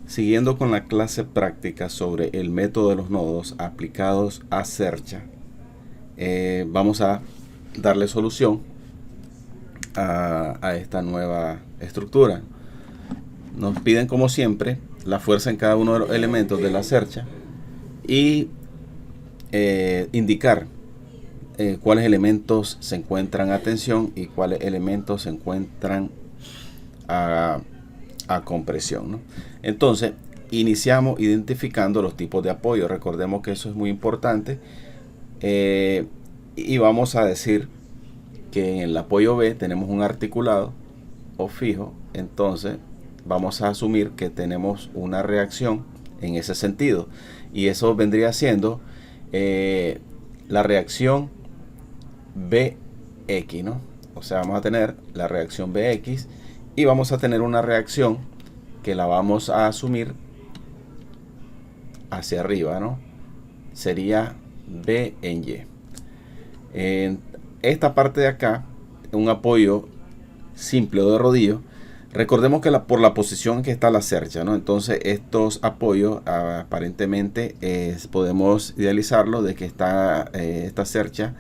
Siguiendo con la clase práctica sobre el método de los nodos aplicados a Cercha, vamos a darle solución a esta nueva estructura. Nos piden, como siempre, la fuerza en cada uno de los elementos de la Cercha y indicar cuáles elementos se encuentran a tensión y cuáles elementos se encuentran a compresión, ¿no? Entonces, iniciamos identificando los tipos de apoyo. Recordemos que eso es muy importante. Y vamos a decir que en el apoyo B tenemos un articulado o fijo. Entonces, vamos a asumir que tenemos una reacción en ese sentido. Y eso vendría siendo la reacción BX, ¿no? O sea, vamos a tener la reacción BX y vamos a tener una reacción que la vamos a asumir hacia arriba, ¿no? Sería B en Y. En esta parte de acá, un apoyo simple o de rodillo. Recordemos que por la posición que está la cercha, ¿no? Entonces estos apoyos aparentemente podemos idealizarlo de que está esta cercha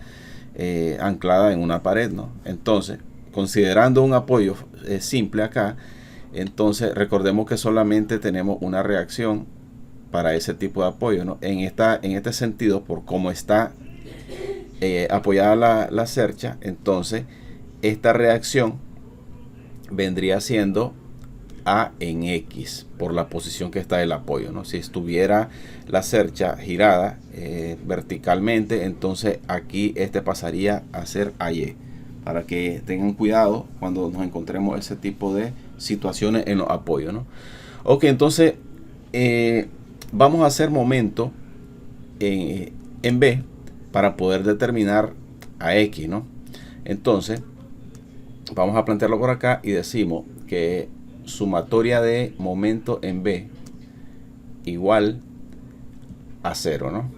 anclada en una pared, ¿no? Entonces, considerando un apoyo simple acá, entonces recordemos que solamente tenemos una reacción para ese tipo de apoyo, ¿no? En este sentido, por cómo está apoyada la cercha, entonces esta reacción vendría siendo A en X por la posición que está el apoyo, ¿no? Si estuviera la cercha girada verticalmente, entonces aquí pasaría a ser AY, para que tengan cuidado cuando nos encontremos ese tipo de situaciones en los apoyos, ¿no? Ok, entonces vamos a hacer momento en B para poder determinar a X, ¿no? Entonces vamos a plantearlo por acá y decimos que sumatoria de momento en B igual a 0, ¿no?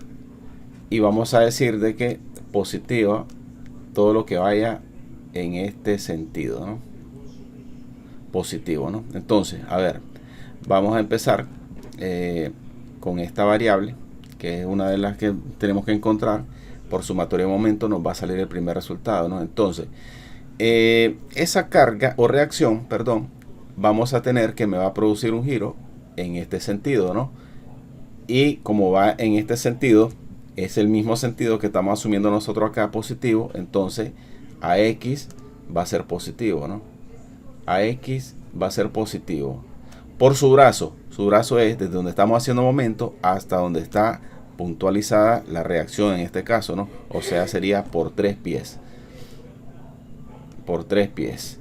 Y vamos a decir de que positiva todo lo que vaya en este sentido, ¿no? Positivo, ¿no? Entonces, a ver, vamos a empezar con esta variable, que es una de las que tenemos que encontrar. Por sumatoria de momento nos va a salir el primer resultado, ¿no? Entonces, esa carga o reacción, perdón, vamos a tener que me va a producir un giro en este sentido, ¿no? Y como va en este sentido, es el mismo sentido que estamos asumiendo nosotros acá, positivo. Entonces, AX va a ser positivo, ¿no? AX va a ser positivo. Por su brazo es desde donde estamos haciendo momento hasta donde está puntualizada la reacción en este caso, ¿no? O sea, sería por 3 pies. Por 3 pies.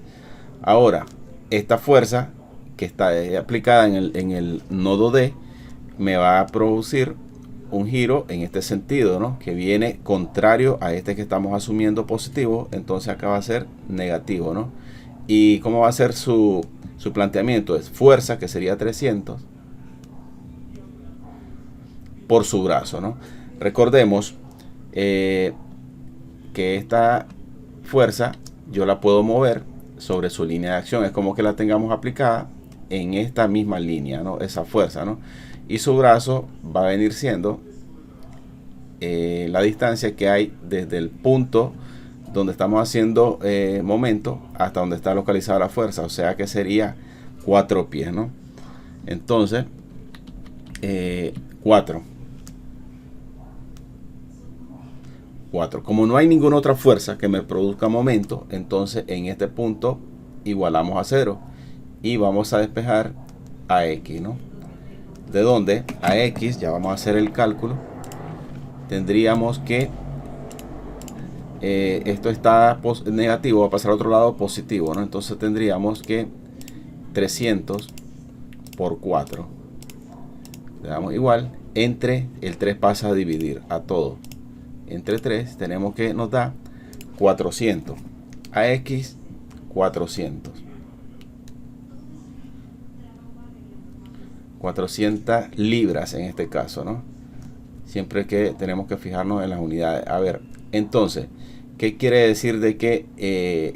Ahora, esta fuerza que está aplicada en el nodo D me va a producir un giro en este sentido, ¿no? Que viene contrario a este que estamos asumiendo positivo. Entonces acá va a ser negativo, ¿no? ¿Y cómo va a ser su planteamiento? Es fuerza, que sería 300, por su brazo, ¿no? Recordemos que esta fuerza yo la puedo mover sobre su línea de acción. Es como que la tengamos aplicada en esta misma línea, ¿no? Esa fuerza, ¿no? Y su brazo va a venir siendo la distancia que hay desde el punto donde estamos haciendo momento hasta donde está localizada la fuerza. O sea que sería 4 pies, ¿no? Entonces, 4. Como no hay ninguna otra fuerza que me produzca momento, entonces en este punto igualamos a 0 y vamos a despejar a X, ¿no? De donde a X, ya vamos a hacer el cálculo, tendríamos que esto está negativo, va a pasar al otro lado positivo, ¿no? Entonces tendríamos que 300 por 4, le damos igual, entre el 3 pasa a dividir a todo. Entre 3 tenemos que nos da 400. A X 400. 400 libras en este caso, ¿no? Siempre que tenemos que fijarnos en las unidades. A ver, entonces, ¿qué quiere decir de que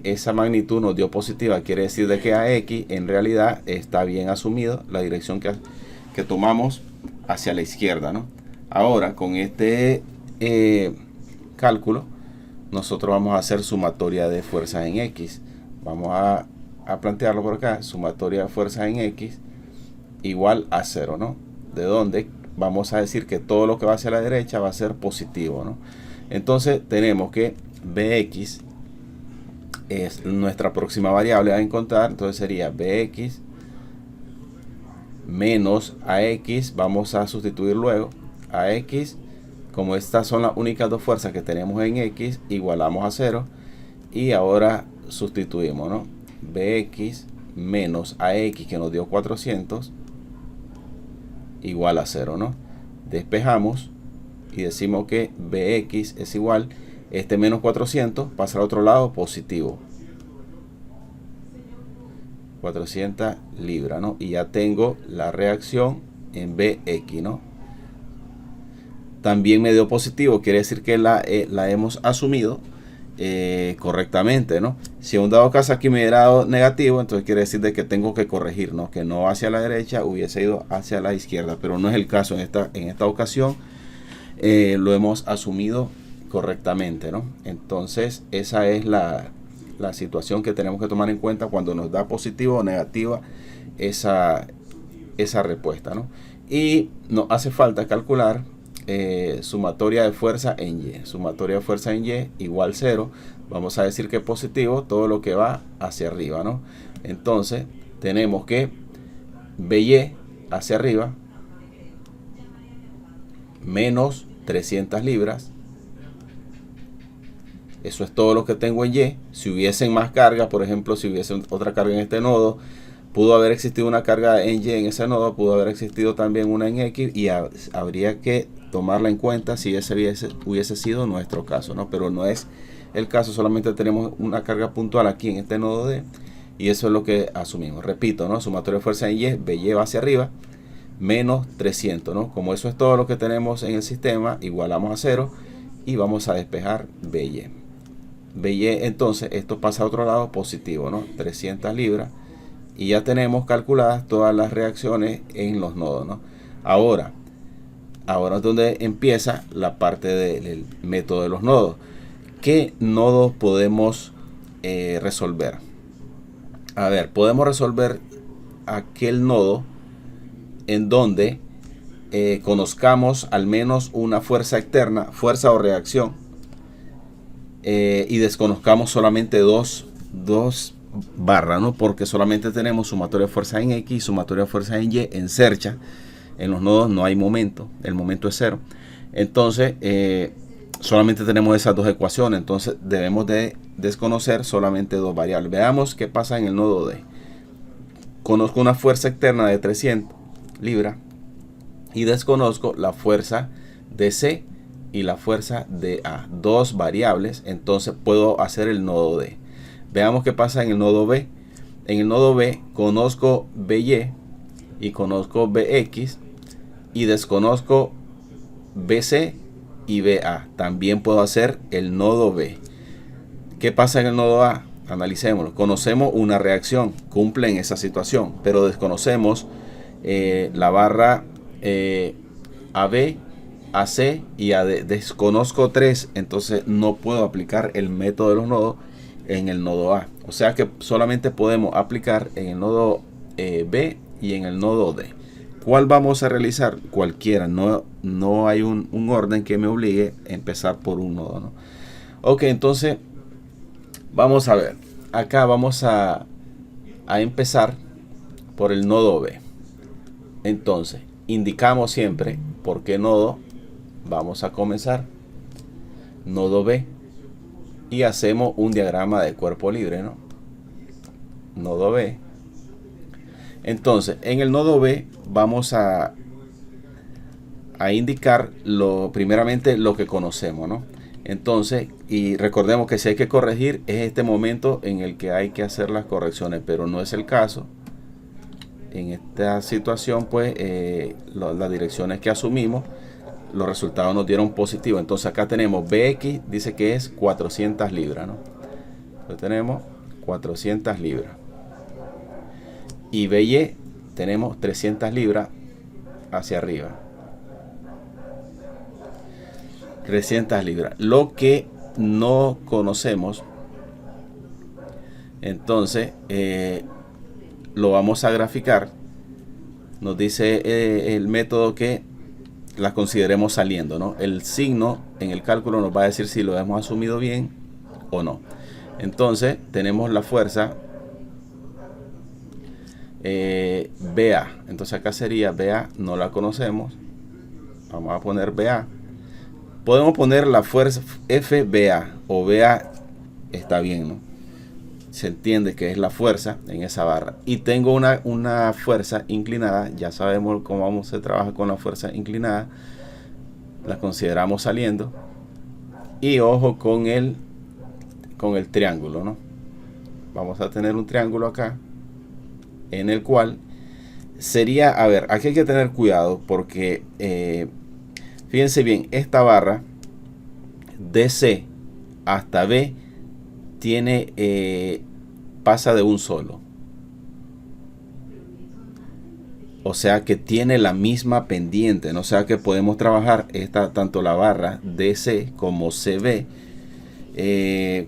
esa magnitud nos dio positiva? Quiere decir de que AX en realidad está bien asumido, la dirección que tomamos hacia la izquierda, ¿no? Ahora, con este cálculo, nosotros vamos a hacer sumatoria de fuerzas en X. Vamos a plantearlo por acá, sumatoria de fuerzas en X igual a 0, ¿no? De donde vamos a decir que todo lo que va hacia la derecha va a ser positivo, ¿no? Entonces tenemos que Bx es nuestra próxima variable a encontrar, entonces sería Bx menos AX, vamos a sustituir luego AX, como estas son las únicas dos fuerzas que tenemos en X, igualamos a 0 y ahora sustituimos, ¿no? Bx menos AX que nos dio 400 igual a 0, ¿no? Despejamos y decimos que Bx es igual, este menos 400 pasa al otro lado, positivo 400 libras, ¿no? Y ya tengo la reacción en Bx, ¿no? También me dio positivo, quiere decir que la hemos asumido correctamente, ¿no? Si en un dado caso aquí me hubiera dado negativo, entonces quiere decir de que tengo que corregir, ¿no? Que no hacia la derecha, hubiese ido hacia la izquierda, pero no es el caso en esta ocasión. Lo hemos asumido correctamente, ¿no? Entonces esa es la situación que tenemos que tomar en cuenta cuando nos da positivo o negativa esa respuesta, ¿no? Y nos hace falta calcular sumatoria de fuerza en Y. Sumatoria de fuerza en Y igual 0. Vamos a decir que es positivo todo lo que va hacia arriba, ¿no? Entonces tenemos que BY hacia arriba menos 300 libras. Eso es todo lo que tengo en Y. Si hubiesen más carga, por ejemplo, si hubiese otra carga en este nodo, pudo haber existido una carga en Y en ese nodo, pudo haber existido también una en X y habría que tomarla en cuenta si ese hubiese sido nuestro caso, ¿no? Pero no es el caso, solamente tenemos una carga puntual aquí en este nodo D y eso es lo que asumimos. Repito, ¿no? Sumatoria de fuerza en Y, BY va hacia arriba, menos 300, ¿no? Como eso es todo lo que tenemos en el sistema, igualamos a 0 y vamos a despejar BY. BY, entonces, esto pasa a otro lado, positivo, ¿no? 300 libras. Y ya tenemos calculadas todas las reacciones en los nodos, ¿no? Ahora es donde empieza la parte del método de los nodos. ¿Qué nodos podemos resolver? A ver, podemos resolver aquel nodo en donde conozcamos al menos una fuerza externa, fuerza o reacción, y desconozcamos solamente dos barras, ¿no? Porque solamente tenemos sumatoria de fuerza en X y sumatoria de fuerza en Y en cercha. En los nodos no hay momento, el momento es 0. Entonces solamente tenemos esas dos ecuaciones, entonces debemos de desconocer solamente dos variables. Veamos qué pasa en el nodo D. Conozco una fuerza externa de 300 libras y desconozco la fuerza de C y la fuerza de A, dos variables, entonces puedo hacer el nodo D. Veamos qué pasa en el nodo B. En el nodo B conozco BY y conozco BX y desconozco BC y BA. También puedo hacer el nodo B. ¿Qué pasa en el nodo A? Analicémoslo. Conocemos una reacción, cumple en esa situación, pero desconocemos la barra AB, AC y AD. Desconozco 3, entonces no puedo aplicar el método de los nodos en el nodo A. O sea que solamente podemos aplicar en el nodo B y en el nodo D. ¿Cuál vamos a realizar? Cualquiera. No hay un orden que me obligue a empezar por un nodo, ¿no? Ok, entonces vamos a ver. Acá vamos a empezar por el nodo B. Entonces, indicamos siempre por qué nodo vamos a comenzar. Nodo B. Y hacemos un diagrama de cuerpo libre, ¿no? Nodo B. Entonces, en el nodo B vamos a indicar primeramente lo que conocemos, ¿no? Entonces, y recordemos que si hay que corregir, es este momento en el que hay que hacer las correcciones, pero no es el caso. En esta situación, pues, las direcciones que asumimos, los resultados nos dieron positivo. Entonces acá tenemos BX, dice que es 400 libras, ¿no? Entonces tenemos 400 libras. Y BY tenemos 300 libras hacia arriba. 300 libras. Lo que no conocemos, entonces lo vamos a graficar. Nos dice el método que las consideremos saliendo, ¿no? El signo en el cálculo nos va a decir si lo hemos asumido bien o no. Entonces tenemos la fuerza BA. Entonces acá sería BA, no la conocemos. Vamos a poner BA. Podemos poner la fuerza FBA o BA, está bien, ¿no? Se entiende que es la fuerza en esa barra. Y tengo una fuerza inclinada. Ya sabemos cómo se trabaja con la fuerza inclinada. La consideramos saliendo. Y ojo con el triángulo, ¿no? Vamos a tener un triángulo acá, en el cual sería, a ver, aquí hay que tener cuidado porque fíjense bien, esta barra de C hasta B tiene pasa de un solo, o sea que tiene la misma pendiente, ¿no? O sea que podemos trabajar tanto la barra DC como CB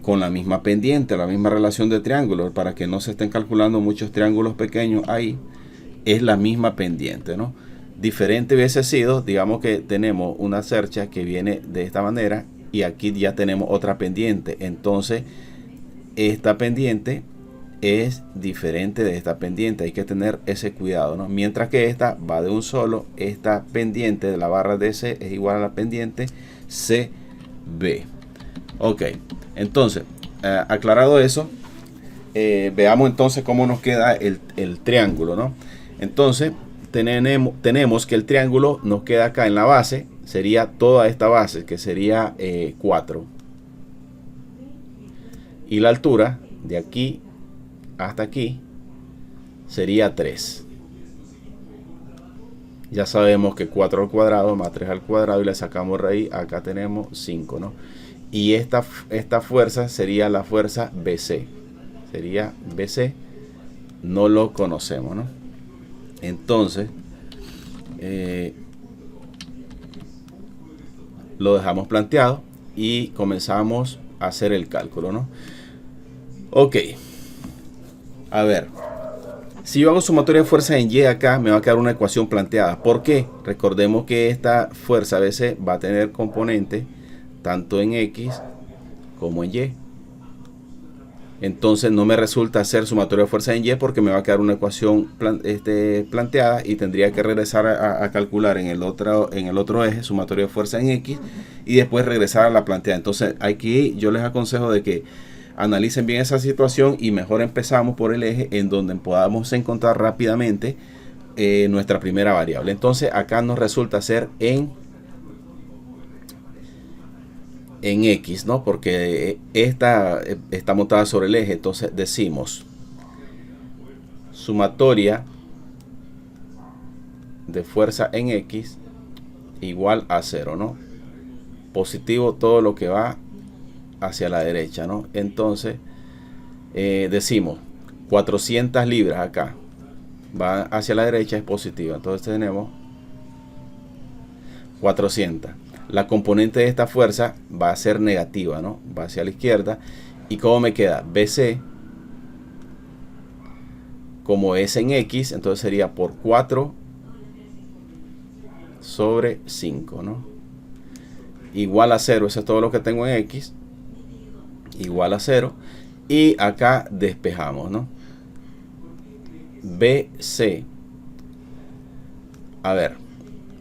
con la misma pendiente, la misma relación de triángulos, para que no se estén calculando muchos triángulos pequeños ahí. Es la misma pendiente, ¿no? Diferente hubiese sido, digamos que tenemos una cercha que viene de esta manera y aquí ya tenemos otra pendiente. Entonces esta pendiente es diferente de esta pendiente, hay que tener ese cuidado, ¿no? Mientras que esta va de un solo, esta pendiente de la barra DC es igual a la pendiente CB. Ok, entonces aclarado eso, veamos entonces cómo nos queda el triángulo, ¿no? Entonces tenemos que el triángulo nos queda acá en la base, sería toda esta base, que sería 4. Y la altura de aquí hasta aquí sería 3. Ya sabemos que 4 al cuadrado más 3 al cuadrado y le sacamos raíz, acá tenemos 5, ¿no? Y esta fuerza sería la fuerza BC. Sería BC, no lo conocemos, ¿no? Entonces lo dejamos planteado y comenzamos a hacer el cálculo, ¿no? Ok, a ver, si yo hago sumatoria de fuerzas en Y acá, me va a quedar una ecuación planteada. ¿Por qué? Recordemos que esta fuerza BC va a tener componente tanto en X como en Y. Entonces no me resulta hacer sumatoria de fuerzas en Y porque me va a quedar una ecuación planteada y tendría que regresar a calcular en el otro eje sumatoria de fuerzas en X y después regresar a la planteada. Entonces aquí yo les aconsejo de que analicen bien esa situación y mejor empezamos por el eje en donde podamos encontrar rápidamente nuestra primera variable. Entonces acá nos resulta ser en X, ¿no? Porque esta está montada sobre el eje. Entonces decimos sumatoria de fuerza en X igual a 0, ¿no? Positivo todo lo que va hacia la derecha, ¿no? Entonces decimos 400 libras acá va hacia la derecha, es positiva. Entonces tenemos 400. La componente de esta fuerza va a ser negativa, ¿no? Va hacia la izquierda. ¿Y cómo me queda? BC, como es en X, entonces sería por 4 sobre 5, ¿no? Igual a 0, eso es todo lo que tengo en X. Igual a 0. Y acá despejamos, ¿no? BC. A ver,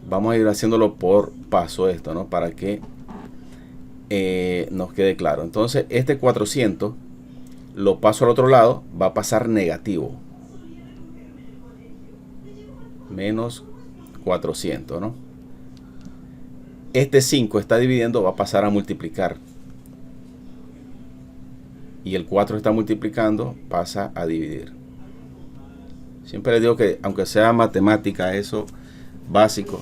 vamos a ir haciéndolo por paso esto, ¿no? Para que nos quede claro. Entonces este 400 lo paso al otro lado, va a pasar negativo. Menos 400, ¿no? Este 5 está dividiendo, va a pasar a multiplicar. Y el 4 está multiplicando, pasa a dividir. Siempre les digo que aunque sea matemática, eso básico,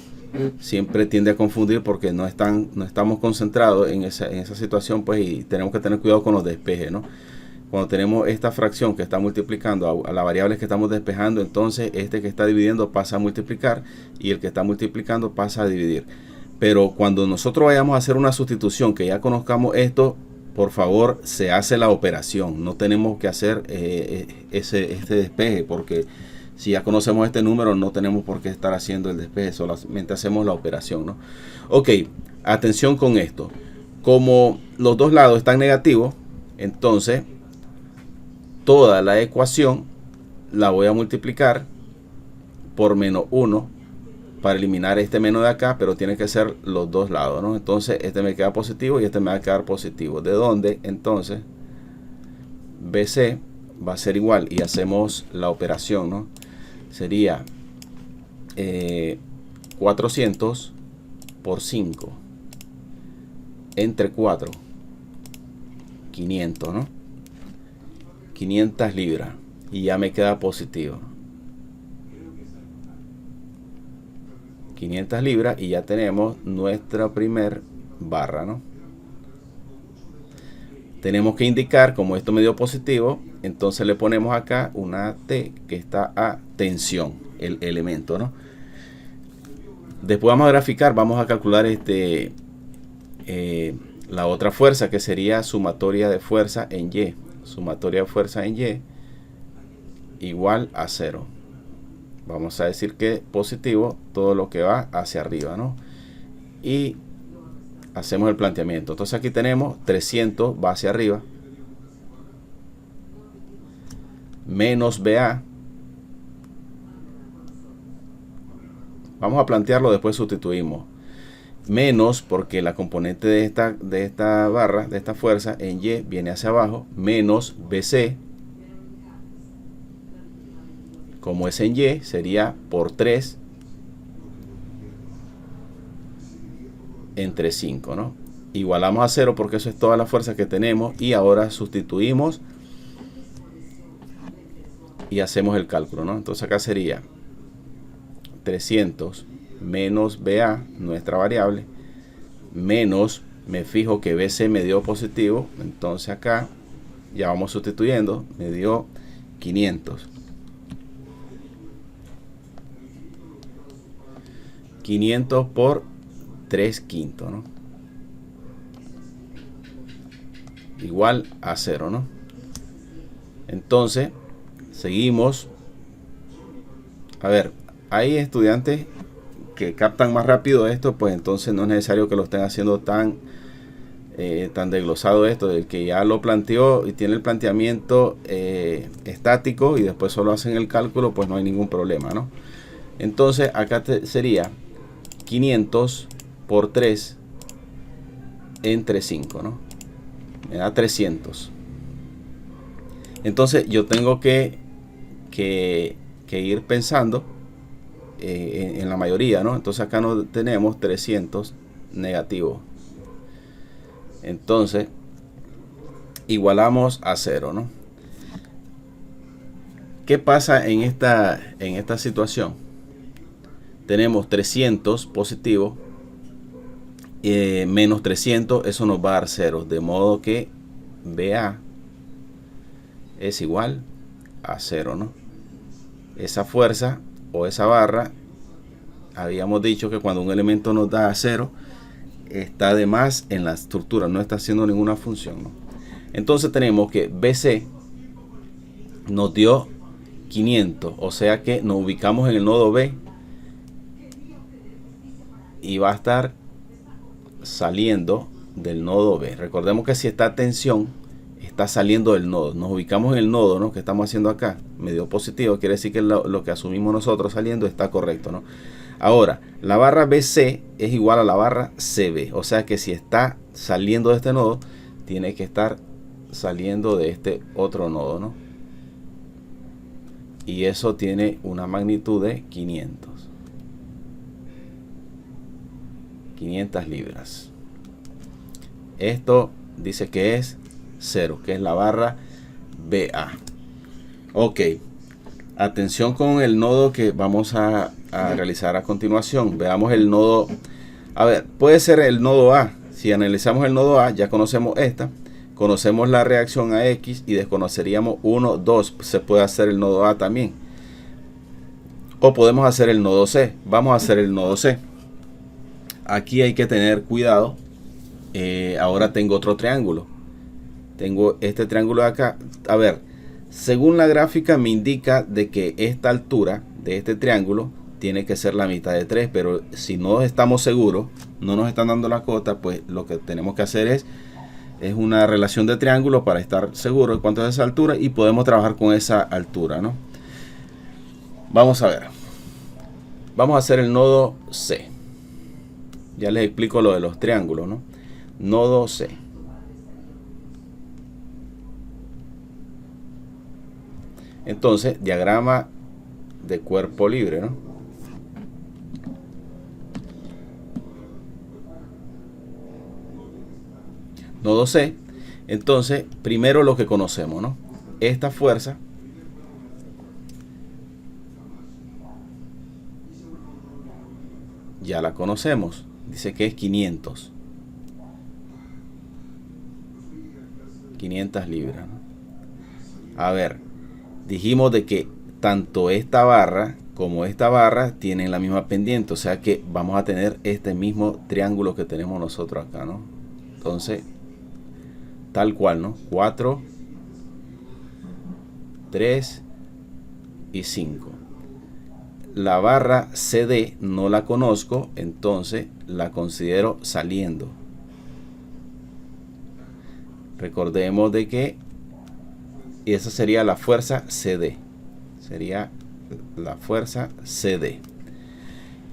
siempre tiende a confundir porque no estamos concentrados en esa situación, pues, y tenemos que tener cuidado con los despejes, ¿no? cuando tenemos esta fracción que está multiplicando a la variable que estamos despejando, entonces este que está dividiendo pasa a multiplicar y el que está multiplicando pasa a dividir. Pero cuando nosotros vayamos a hacer una sustitución, que ya conozcamos esto, por favor, se hace la operación. No tenemos que hacer este despeje, porque si ya conocemos este número, no tenemos por qué estar haciendo el despeje, solamente hacemos la operación, ¿no? Ok, atención con esto. Como los dos lados están negativos, entonces toda la ecuación la voy a multiplicar por menos 1 para eliminar este menos de acá, pero tiene que ser los dos lados, ¿no? Entonces este me queda positivo y este me va a quedar positivo. ¿De dónde? Entonces BC va a ser igual y hacemos la operación, ¿no? Sería 400 por 5 entre 4, 500, ¿no? 500 libras y ya me queda positivo. 500 libras y ya tenemos nuestra primer barra, ¿no? Tenemos que indicar, como esto me dio positivo, entonces le ponemos acá una T que está a tensión, el elemento, ¿no? Después vamos a graficar, vamos a calcular la otra fuerza, que sería sumatoria de fuerza en Y. Sumatoria de fuerza en Y igual a 0. Vamos a decir que positivo todo lo que va hacia arriba, ¿no? Y hacemos el planteamiento. Entonces aquí tenemos 300 va hacia arriba, menos BA. Vamos a plantearlo, después sustituimos. Menos, porque la componente de esta barra, de esta fuerza en Y viene hacia abajo, menos BC. Como es en Y, sería por 3 entre 5, ¿no? Igualamos a 0 porque eso es toda la fuerza que tenemos. Y ahora sustituimos y hacemos el cálculo, ¿no? Entonces acá sería 300 menos BA, nuestra variable, menos, me fijo que BC me dio positivo. Entonces acá ya vamos sustituyendo, me dio 500. 500 por 3/5, ¿no? Igual a 0, ¿no? Entonces, seguimos. A ver, hay estudiantes que captan más rápido esto, pues entonces no es necesario que lo estén haciendo tan desglosado esto. El que ya lo planteó y tiene el planteamiento estático y después solo hacen el cálculo, pues no hay ningún problema, ¿no? Entonces, acá sería 500 por 3 entre 5, ¿no? Me da 300. Entonces yo tengo que ir pensando en la mayoría, ¿no? Entonces acá no tenemos 300 negativo. Entonces igualamos a 0, ¿no? ¿Qué pasa en esta situación? Tenemos 300 positivo, menos 300, eso nos va a dar 0, de modo que BA es igual a 0, ¿no? Esa fuerza o esa barra, habíamos dicho que cuando un elemento nos da 0, está de más en la estructura, no está haciendo ninguna función, ¿no? Entonces tenemos que BC nos dio 500, o sea que nos ubicamos en el nodo B y va a estar saliendo del nodo B. Recordemos que si está tensión, está saliendo del nodo. Nos ubicamos en el nodo, ¿no? Que estamos haciendo acá. Me dio positivo, quiere decir que lo que asumimos nosotros saliendo está correcto, ¿no? Ahora, la barra BC es igual a la barra CB. O sea que si está saliendo de este nodo, tiene que estar saliendo de este otro nodo, ¿no? Y eso tiene una magnitud de 500 libras. Esto dice que es 0, que es la barra BA. Ok, atención con el nodo que vamos a realizar a continuación. Veamos el nodo. A ver, puede ser el nodo A. Si analizamos el nodo A, ya conocemos esta. conocemos la reacción a X y desconoceríamos 1, 2. Se puede hacer el nodo A también. O podemos hacer el nodo C. Vamos a hacer el nodo C. Aquí hay que tener cuidado. Ahora tengo otro triángulo. Tengo este triángulo de acá. A ver, según la gráfica me indica de que esta altura de este triángulo tiene que ser la mitad de 3. Pero si no estamos seguros, no nos están dando la cota, pues lo que tenemos que hacer es una relación de triángulo para estar seguro de cuánto es esa altura y podemos trabajar con esa altura, ¿no? Vamos a ver. Vamos a hacer el nodo C. Ya les explico lo de los triángulos, ¿no? Nodo C. Entonces, diagrama de cuerpo libre, ¿no? Nodo C. Entonces, primero lo que conocemos, ¿no? Esta fuerza ya la conocemos. Dice que es 500. 500 libras, ¿no? A ver, dijimos de que tanto esta barra como esta barra tienen la misma pendiente. O sea que vamos a tener este mismo triángulo que tenemos nosotros acá, ¿no? Entonces, tal cual, ¿no? 4, 3 y 5. La barra CD no la conozco, entonces la considero saliendo. Recordemos de que esa sería la fuerza CD. Sería la fuerza CD.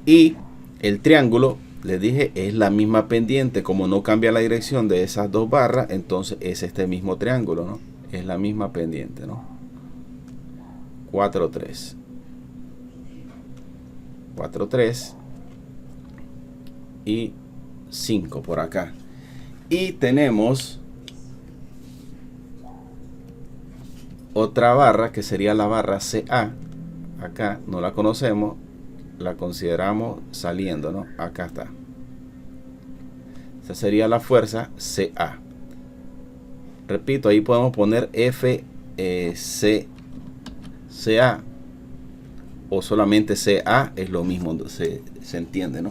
Y el triángulo, les dije, es la misma pendiente. Como no cambia la dirección de esas dos barras, entonces es este mismo triángulo, ¿no? Es la misma pendiente, ¿no? 4, 3. 4, 3 y 5 por acá. Y tenemos otra barra que sería la barra CA. Acá no la conocemos, la consideramos saliendo, ¿no? Acá está. Esa sería la fuerza CA. Repito, ahí podemos poner CA o solamente CA, es lo mismo, se entiende, ¿no?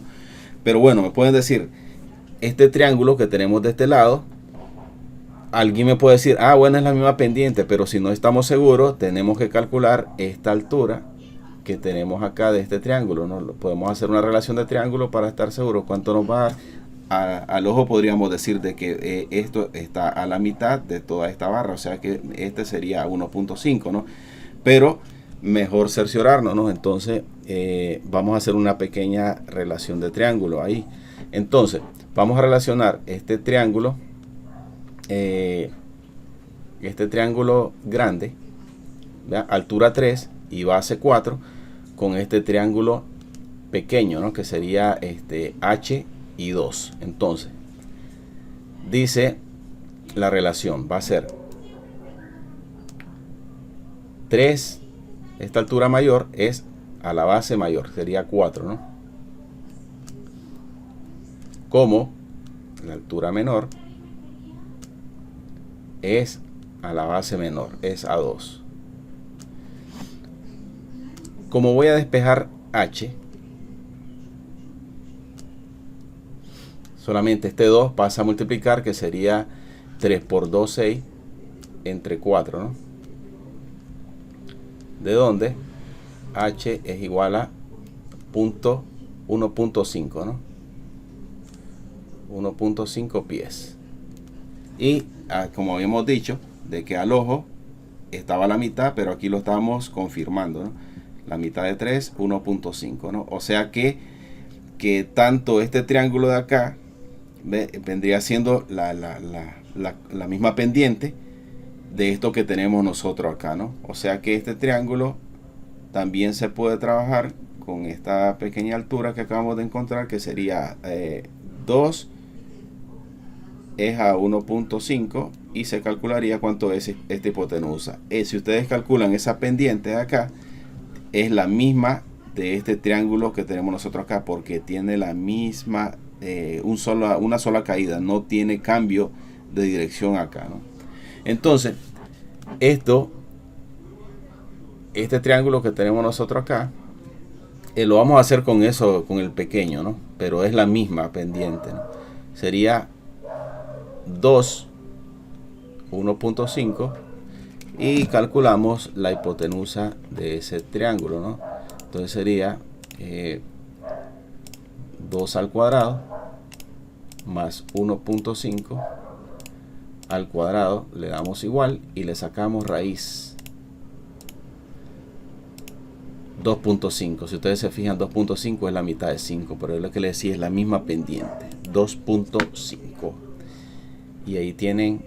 Pero bueno, me pueden decir, este triángulo que tenemos de este lado, alguien me puede decir, ah, bueno, es la misma pendiente, pero si no estamos seguros, tenemos que calcular esta altura que tenemos acá de este triángulo, ¿no? Podemos hacer una relación de triángulo para estar seguros cuánto nos va a dar. Al ojo podríamos decir de que esto está a la mitad de toda esta barra, o sea que este sería 1.5, ¿no? Pero mejor cerciorarnos, ¿no? Entonces vamos a hacer una pequeña relación de triángulo ahí. Entonces vamos a relacionar este triángulo grande, ¿verdad? Altura 3 y base 4 con este triángulo pequeño, ¿no? Que sería H y 2. Entonces dice la relación va a ser 3. Esta altura mayor es a la base mayor, sería 4, ¿no? Como la altura menor es a la base menor, es a 2. Como voy a despejar H, solamente este 2 pasa a multiplicar, que sería 3 por 2, 6, entre 4, ¿no? De donde H es igual a 1.5, ¿no? 1.5 pies. Y como habíamos dicho, de que al ojo estaba a la mitad, pero aquí lo estamos confirmando, ¿no? La mitad de 3, 1.5, ¿no? O sea que tanto este triángulo de acá vendría siendo la misma pendiente de esto que tenemos nosotros acá, ¿no? O sea que este triángulo también se puede trabajar con esta pequeña altura que acabamos de encontrar, que sería 2 es a 1.5 y se calcularía cuánto es esta hipotenusa. Si ustedes calculan esa pendiente de acá, es la misma de este triángulo que tenemos nosotros acá, porque tiene la misma una sola caída, no tiene cambio de dirección acá, ¿no? Entonces, este triángulo que tenemos nosotros acá, lo vamos a hacer con eso, con el pequeño, ¿no? Pero es la misma pendiente, ¿no? Sería 2, 1.5 y calculamos la hipotenusa de ese triángulo, ¿no? Entonces sería 2 al cuadrado más 1.5 al cuadrado, le damos igual y le sacamos raíz 2.5. Si ustedes se fijan, 2.5 es la mitad de 5, pero es lo que les decía, es la misma pendiente, 2.5. Y ahí tienen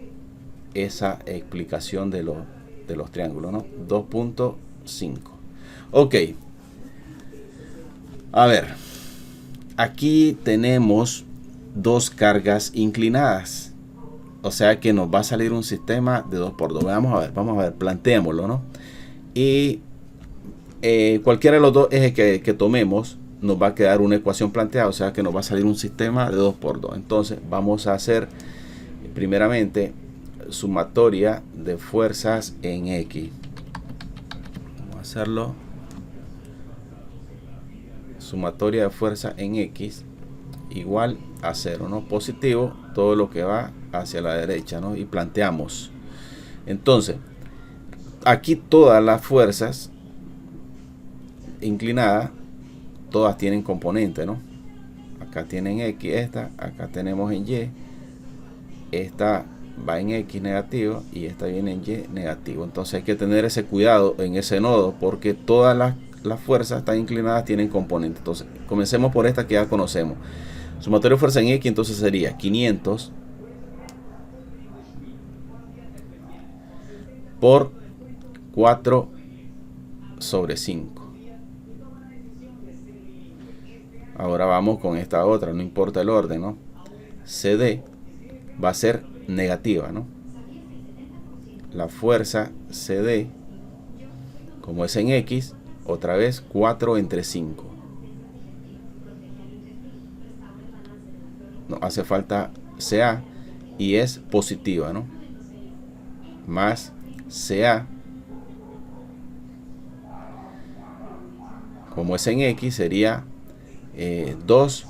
esa explicación de los triángulos, ¿no? 2.5. Ok. A ver, aquí tenemos dos cargas inclinadas. O sea que nos va a salir un sistema de 2×2. Vamos a ver, planteémoslo, ¿no? Y cualquiera de los dos ejes que tomemos nos va a quedar una ecuación planteada, o sea que nos va a salir un sistema de 2×2. Entonces vamos a hacer primeramente sumatoria de fuerzas en X. Vamos a hacerlo. Sumatoria de fuerza en X igual a 0, ¿no? Positivo todo lo que va hacia la derecha, ¿no? Y planteamos. Entonces, aquí todas las fuerzas inclinadas, todas tienen componente, ¿no? Acá tienen X, acá tenemos en Y, esta va en X negativo y esta viene en Y negativo. Entonces hay que tener ese cuidado en ese nodo porque todas las fuerzas están inclinadas, tienen componentes. Entonces comencemos por esta que ya conocemos. Sumatoria de fuerza en X, entonces sería 500 por 4/5. Ahora vamos con esta otra, no importa el orden, ¿no? CD va a ser negativa, ¿no? La fuerza CD, como es en X, otra vez 4/5. No hace falta CA y es positiva, ¿no? Más CA, como es en X, sería 2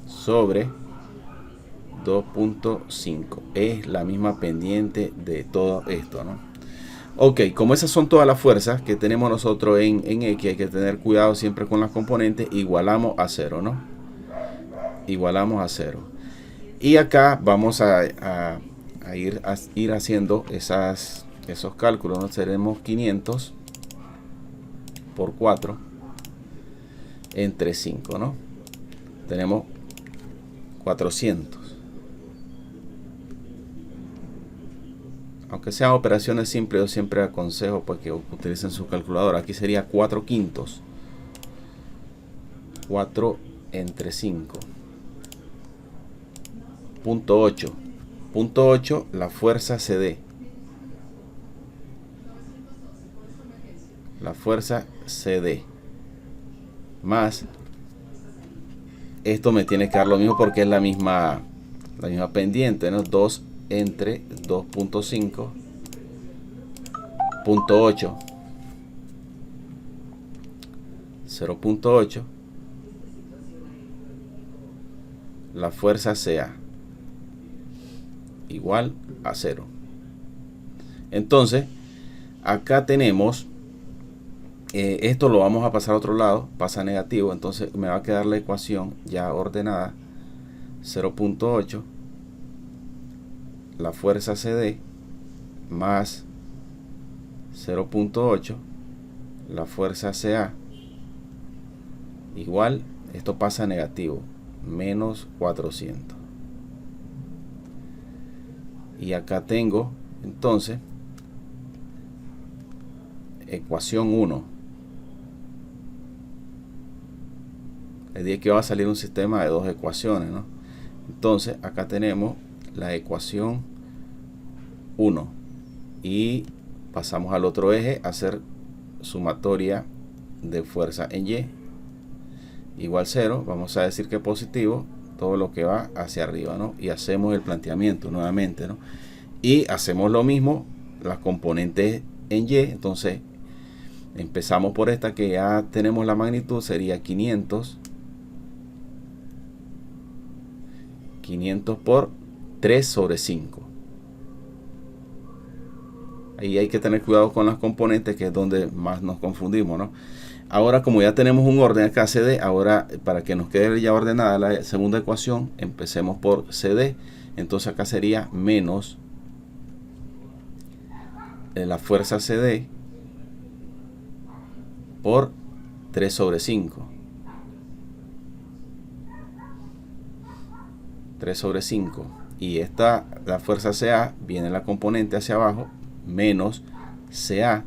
sobre 2.5. Es la misma pendiente de todo esto, ¿no? Ok, como esas son todas las fuerzas que tenemos nosotros en X, hay que tener cuidado siempre con las componentes. Igualamos a 0, ¿no? Igualamos a 0. Y acá vamos a ir haciendo esos cálculos, ¿no? Tenemos 500 por 4 entre 5, ¿no? Tenemos 400. Aunque sean operaciones simples, yo siempre aconsejo pues, que utilicen su calculadora. Aquí sería 4/5. 4 entre 5. Punto 8. Punto 8, la fuerza CD. La fuerza CD. Más. Esto me tiene que dar lo mismo porque es la misma pendiente, ¿no? 2 entre 2.5. Punto 8. 0.8. La fuerza CA. Igual a 0. Entonces, acá tenemos, esto lo vamos a pasar a otro lado, pasa negativo, entonces me va a quedar la ecuación ya ordenada, 0.8, la fuerza CD, más 0.8, la fuerza CA, igual, esto pasa negativo, menos 400. Y acá tengo, entonces, ecuación 1. Le dije que va a salir un sistema de dos ecuaciones, ¿no? Entonces, acá tenemos la ecuación 1. Y pasamos al otro eje a hacer sumatoria de fuerza en Y. Igual 0. Vamos a decir que es positivo. todo lo que va hacia arriba, ¿no? Y hacemos el planteamiento nuevamente, ¿no? Y hacemos lo mismo, las componentes en Y. Entonces empezamos por esta que ya tenemos la magnitud, sería 500 por 3 sobre 5. Ahí hay que tener cuidado con las componentes, que es donde más nos confundimos, ¿no? Ahora, como ya tenemos un orden acá, CD, ahora para que nos quede ya ordenada la segunda ecuación, empecemos por CD. Entonces acá sería menos la fuerza CD por 3 sobre 5. 3 sobre 5. Y esta, la fuerza CA, viene la componente hacia abajo, menos CA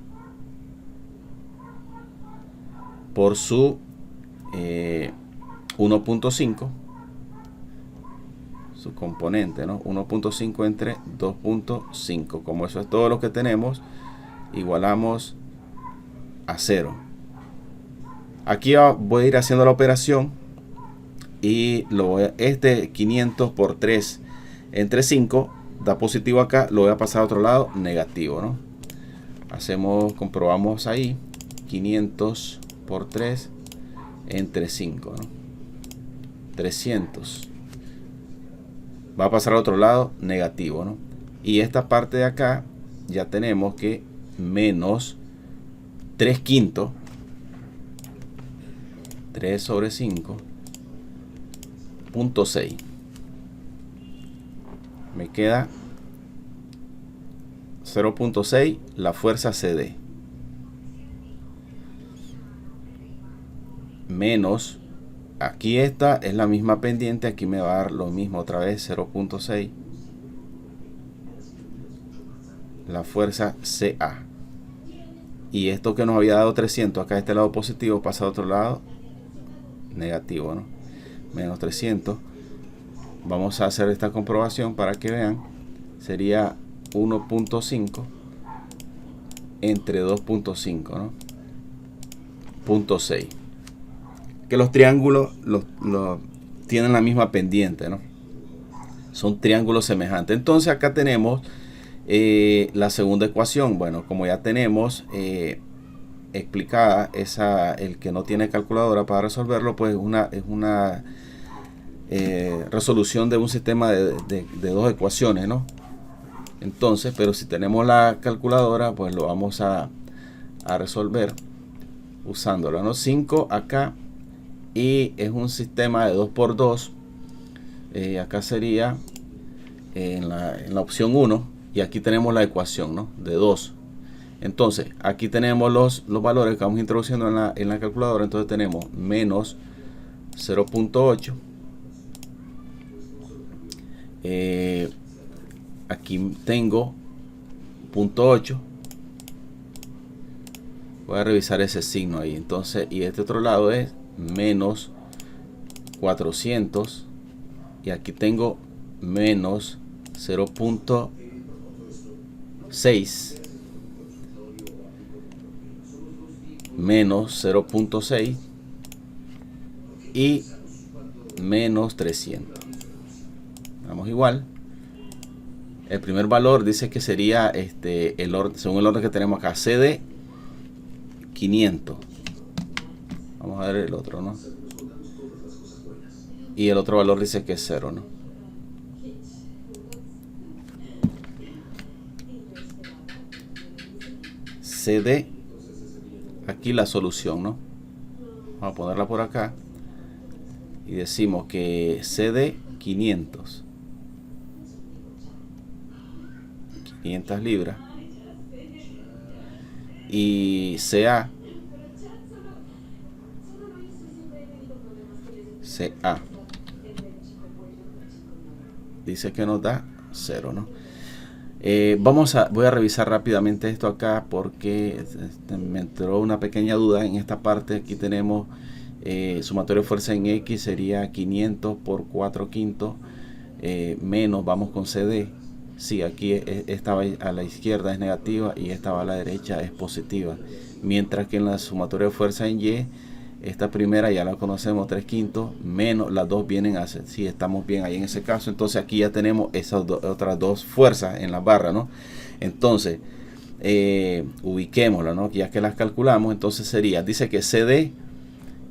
por su 1.5, su componente, ¿no? 1.5 entre 2.5. Como eso es todo lo que tenemos, igualamos a 0. Aquí voy a ir haciendo la operación y este 500 por 3 entre 5 da positivo acá, lo voy a pasar a otro lado, negativo, ¿no? Comprobamos ahí, 500 por 3 entre 5, ¿no? 300. Va a pasar al otro lado, negativo, ¿no? Y esta parte de acá ya tenemos que menos 3 quintos, 3 sobre 5, punto 6. Me queda 0.6 la fuerza CD. Menos, aquí esta es la misma pendiente, aquí me va a dar lo mismo otra vez, 0.6 la fuerza CA. Y esto que nos había dado 300, acá este lado positivo pasa a otro lado negativo, ¿no? Menos 300. Vamos a hacer esta comprobación para que vean. Sería 1.5 entre 2.5, ¿no? Punto 6. Que los triángulos tienen la misma pendiente, ¿no? Son triángulos semejantes. Entonces acá tenemos la segunda ecuación. Bueno, como ya tenemos explicada el que no tiene calculadora para resolverlo, pues es una resolución de un sistema de dos ecuaciones, ¿no? Entonces, pero si tenemos la calculadora, pues lo vamos a resolver usándola, ¿no? 5 acá, y es un sistema de 2 por 2. Acá sería en la opción 1, y aquí tenemos la ecuación, ¿no? De 2. Entonces aquí tenemos los valores que vamos introduciendo en la calculadora. Entonces tenemos menos 0.8. Aquí tengo 0.8. Voy a revisar ese signo ahí. Entonces, y este otro lado es menos 400. Y aquí tengo menos 0.6. Menos 0.6 y menos 300. Vamos igual. El primer valor dice que sería según el orden que tenemos acá, CD 500. Vamos a ver el otro, ¿no? Y el otro valor dice que es 0, ¿no? CD, aquí la solución, ¿no? Vamos a ponerla por acá y decimos que CD 500 libras y CA dice que nos da 0, ¿no? Voy a revisar rápidamente esto acá porque me entró una pequeña duda en esta parte. Aquí tenemos sumatorio de fuerza en X sería 500 por 4 quintos menos, vamos con CD. Sí, aquí esta a la izquierda es negativa y esta a la derecha es positiva. Mientras que en la sumatoria de fuerza en Y Esta primera ya la conocemos, 3/5 menos las dos vienen a ser, si estamos bien ahí en ese caso. Entonces aquí ya tenemos esas otras dos fuerzas en la barra, ¿no? Entonces ubiquémosla, ¿no? Ya que las calculamos, entonces sería, dice que CD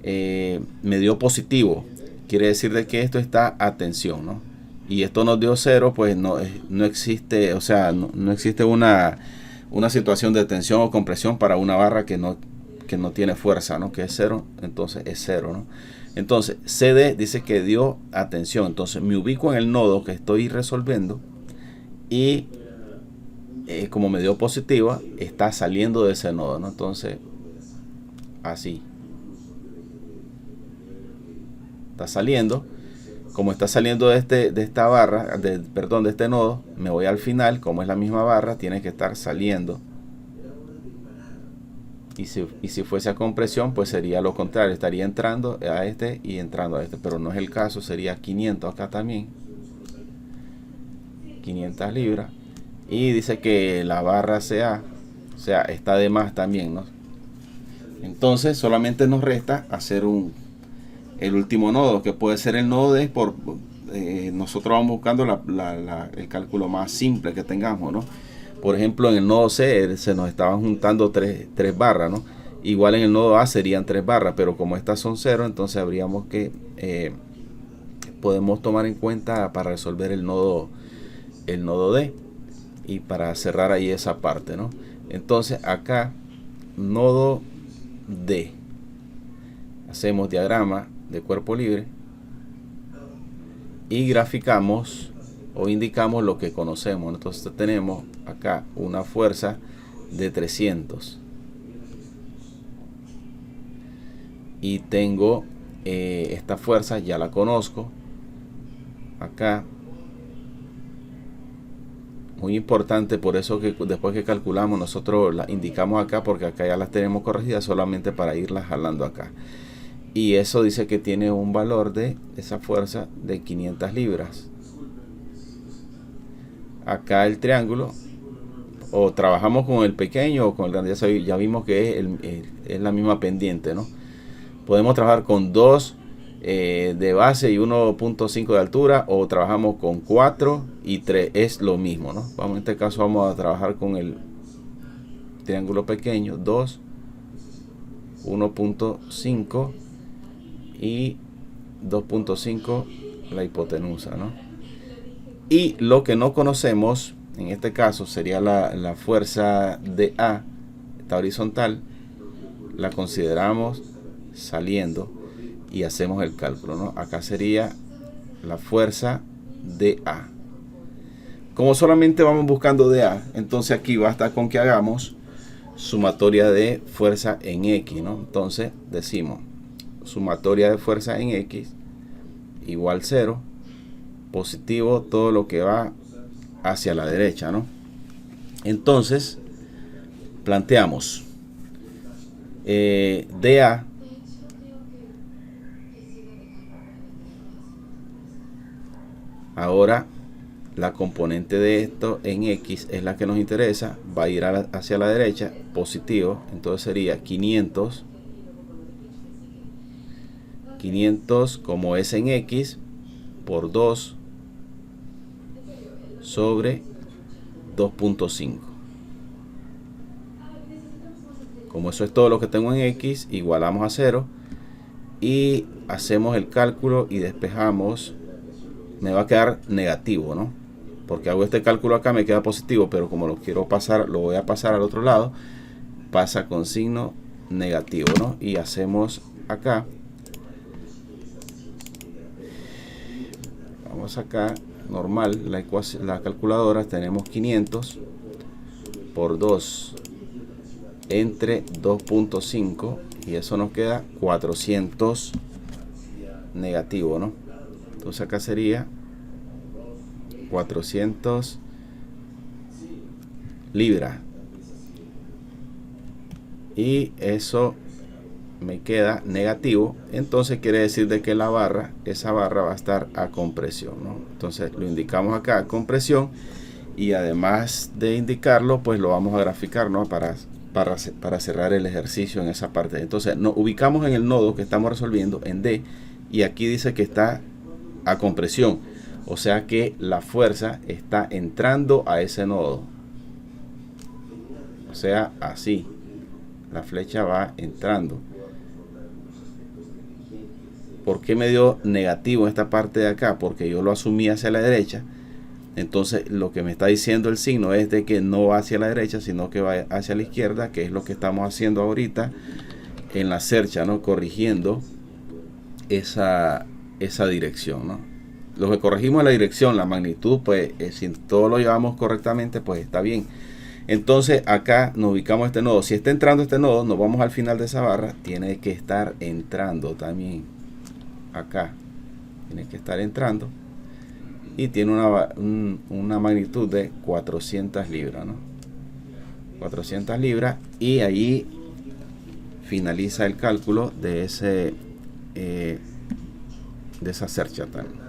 me dio positivo, quiere decir de que esto está a tensión, ¿no? Y esto nos dio 0, pues no existe, o sea, no existe una situación de tensión o compresión para una barra que no tiene fuerza, ¿no? Que es 0, entonces es 0, ¿no? Entonces CD dice que dio a tensión, entonces me ubico en el nodo que estoy resolviendo y como me dio positiva, está saliendo de ese nodo, ¿no? Entonces así está saliendo. Como está saliendo de esta barra, de este nodo, me voy al final. Como es la misma barra, tiene que estar saliendo. Y si fuese a compresión, pues sería lo contrario, estaría entrando a este y entrando a este, pero no es el caso, sería 500 acá también, 500 libras. Y dice que la barra CA, o sea, está de más también, ¿no? Entonces solamente nos resta hacer el último nodo, que puede ser el nodo D. Nosotros vamos buscando el cálculo más simple que tengamos, ¿no? Por ejemplo, en el nodo C se nos estaban juntando tres barras, ¿no? Igual en el nodo A serían 3 barras, pero como estas son 0, entonces habríamos que podemos tomar en cuenta para resolver el nodo D y para cerrar ahí esa parte, ¿no? Entonces acá nodo D, hacemos diagrama de cuerpo libre y graficamos o indicamos lo que conocemos. Entonces tenemos acá una fuerza de 300 y tengo esta fuerza, ya la conozco acá, muy importante, por eso que después que calculamos nosotros la indicamos acá, porque acá ya las tenemos corregidas solamente para irlas jalando acá. Y eso dice que tiene un valor de esa fuerza de 500 libras. Acá el triángulo, o trabajamos con el pequeño o con el grande, ya vimos que es la misma pendiente, ¿no? Podemos trabajar con 2 de base y 1.5 de altura, o trabajamos con 4 y 3, es lo mismo, ¿no? En este caso vamos a trabajar con el triángulo pequeño, 2, 1.5 y 2.5 la hipotenusa, ¿no? Y lo que no conocemos en este caso sería la fuerza de A, esta horizontal, la consideramos saliendo y hacemos el cálculo, ¿no? Acá sería la fuerza de A. Como solamente vamos buscando de A, entonces aquí basta con que hagamos sumatoria de fuerza en X, ¿no? Entonces decimos sumatoria de fuerza en X igual 0, positivo todo lo que va hacia la derecha, ¿no? Entonces planteamos DA ahora la componente de esto en X es la que nos interesa, va a ir hacia la derecha, positivo, entonces sería 500 como es en X por 2 sobre 2.5. Como eso es todo lo que tengo en X, igualamos a 0 y hacemos el cálculo y despejamos. Me va a quedar negativo, ¿no? Porque hago este cálculo acá, me queda positivo, pero como lo quiero pasar, lo voy a pasar al otro lado, pasa con signo negativo, ¿no? Y hacemos acá, vamos acá, normal, la calculadora, tenemos 500 por 2 entre 2.5 y eso nos queda 400 negativo, ¿no? Entonces acá sería 400 libras y eso me queda negativo, entonces quiere decir de que esa barra va a estar a compresión, ¿no? Entonces lo indicamos acá, compresión, y además de indicarlo, pues lo vamos a graficar, ¿no? Para para cerrar el ejercicio en esa parte. Entonces nos ubicamos en el nodo que estamos resolviendo en D, y aquí dice que está a compresión, o sea que la fuerza está entrando a ese nodo, o sea, así la flecha va entrando. ¿Por qué me dio negativo esta parte de acá? Porque yo lo asumí hacia la derecha. Entonces lo que me está diciendo el signo es de que no va hacia la derecha, sino que va hacia la izquierda, que es lo que estamos haciendo ahorita en la cercha, ¿no? Corrigiendo esa dirección, ¿no? Lo que corregimos es la dirección, la magnitud, pues si todo lo llevamos correctamente, pues está bien. Entonces acá nos ubicamos este nodo. Si está entrando este nodo, nos vamos al final de esa barra, tiene que estar entrando también. Acá tiene que estar entrando. Y tiene una magnitud de 400 libras, ¿no? 400 libras. Y ahí finaliza el cálculo de esa cercha también.